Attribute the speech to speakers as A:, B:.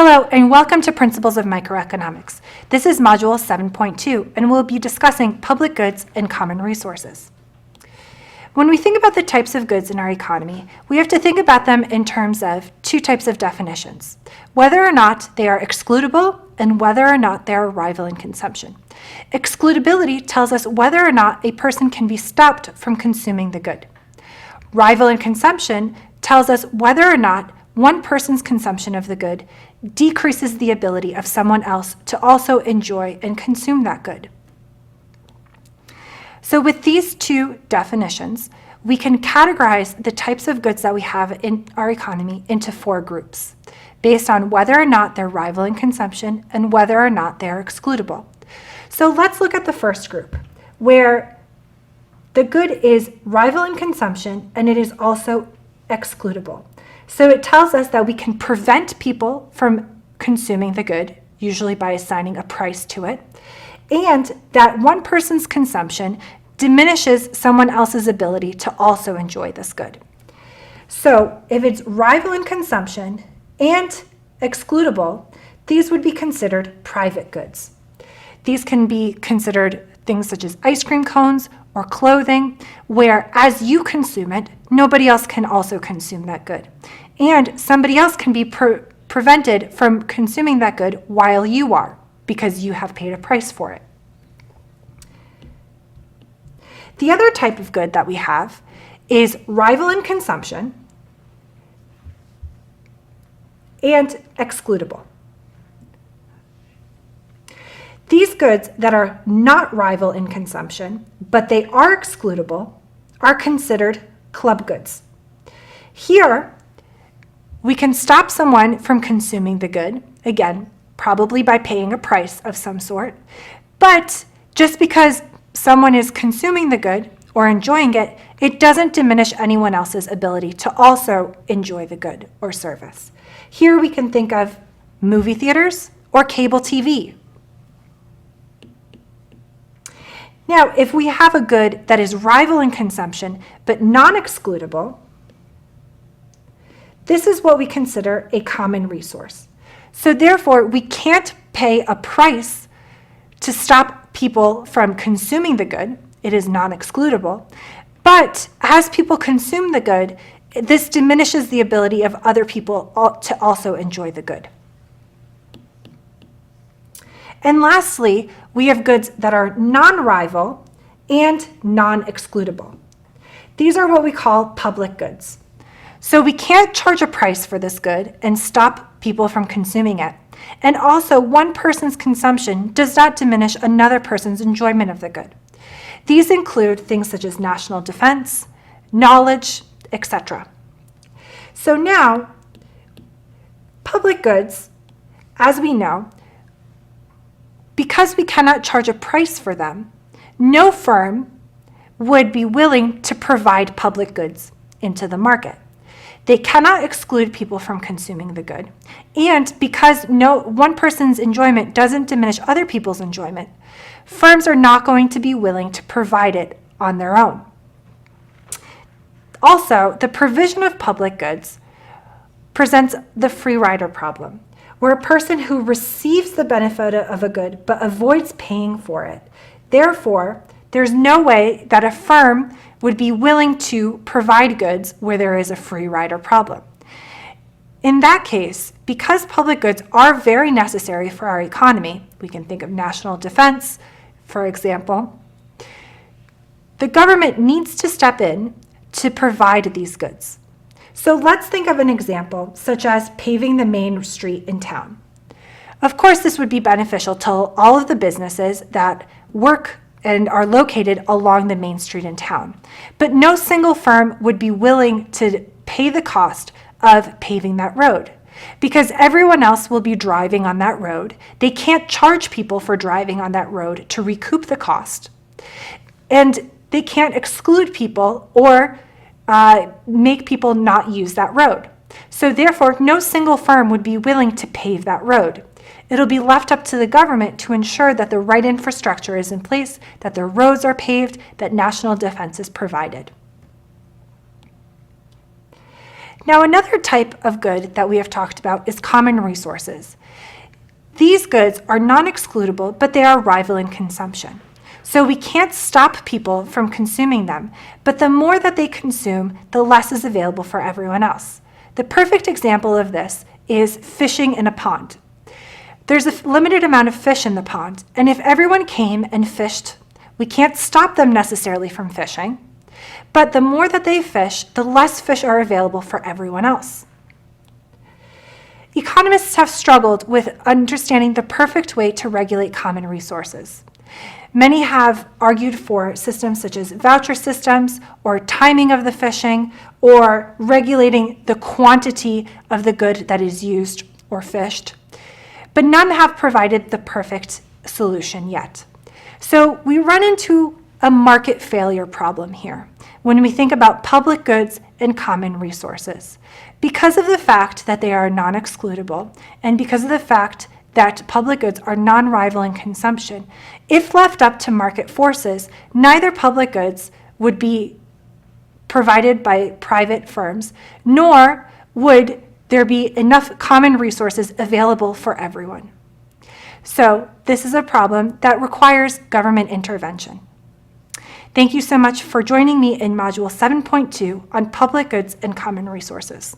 A: Hello, and welcome to Principles of Microeconomics. This is Module 7.2, and we'll be discussing public goods and common resources. When we think about the types of goods in our economy, we have to think about them in terms of two types of definitions: whether or not they are excludable and whether or not they are a rival in consumption. Excludability tells us whether or not a person can be stopped from consuming the good. Rival in consumption tells us whether or not one person's consumption of the good decreases the ability of someone else to also enjoy and consume that good. So with these two definitions, we can categorize the types of goods that we have in our economy into four groups, based on whether or not they're rival in consumption and whether or not they're excludable. So let's look at the first group, where the good is rival in consumption and it is also excludable. So it tells us that we can prevent people from consuming the good, usually by assigning a price to it, and that one person's consumption diminishes someone else's ability to also enjoy this good. So if it's rival in consumption and excludable, these would be considered private goods. These can be considered things such as ice cream cones or clothing, where as you consume it, nobody else can also consume that good. And somebody else can be prevented from consuming that good while you are, because you have paid a price for it. The other type of good that we have is rival in consumption and excludable. These goods that are not rival in consumption, but they are excludable, are considered club goods. Here, we can stop someone from consuming the good, again, probably by paying a price of some sort, but just because someone is consuming the good or enjoying it, it doesn't diminish anyone else's ability to also enjoy the good or service. Here we can think of movie theaters or cable TV. Now, if we have a good that is rival in consumption but non-excludable, this is what we consider a common resource. So therefore, we can't pay a price to stop people from consuming the good. It is non-excludable. But as people consume the good, this diminishes the ability of other people to also enjoy the good. And lastly, we have goods that are non-rival and non-excludable. These are what we call public goods. So we can't charge a price for this good and stop people from consuming it. And also, one person's consumption does not diminish another person's enjoyment of the good. These include things such as national defense, knowledge, etc. So now, public goods, as we know, because we cannot charge a price for them, no firm would be willing to provide public goods into the market. They cannot exclude people from consuming the good. And because one person's enjoyment doesn't diminish other people's enjoyment, firms are not going to be willing to provide it on their own. Also, the provision of public goods presents the free rider problem, where a person who receives the benefit of a good but avoids paying for it. Therefore, there's no way that a firm would be willing to provide goods where there is a free rider problem. In that case, because public goods are very necessary for our economy, we can think of national defense, for example, the government needs to step in to provide these goods. So let's think of an example, such as paving the main street in town. Of course, this would be beneficial to all of the businesses that work and are located along the main street in town. But no single firm would be willing to pay the cost of paving that road, because everyone else will be driving on that road. They can't charge people for driving on that road to recoup the cost. And they can't exclude people or make people not use that road. So therefore, no single firm would be willing to pave that road. It'll be left up to the government to ensure that the right infrastructure is in place, that the roads are paved, that national defense is provided. Now, another type of good that we have talked about is common resources. These goods are non-excludable, but they are rival in consumption. So we can't stop people from consuming them, but the more that they consume, the less is available for everyone else. The perfect example of this is fishing in a pond. There's a limited amount of fish in the pond, and if everyone came and fished, we can't stop them necessarily from fishing, but the more that they fish, the less fish are available for everyone else. Economists have struggled with understanding the perfect way to regulate common resources. Many have argued for systems such as voucher systems or timing of the fishing or regulating the quantity of the good that is used or fished, but none have provided the perfect solution yet. So we run into a market failure problem here when we think about public goods and common resources. Because of the fact that they are non-excludable and because of the fact that public goods are non-rival in consumption, if left up to market forces, neither public goods would be provided by private firms, nor would there be enough common resources available for everyone. So this is a problem that requires government intervention. Thank you so much for joining me in Module 7.2 on public goods and common resources.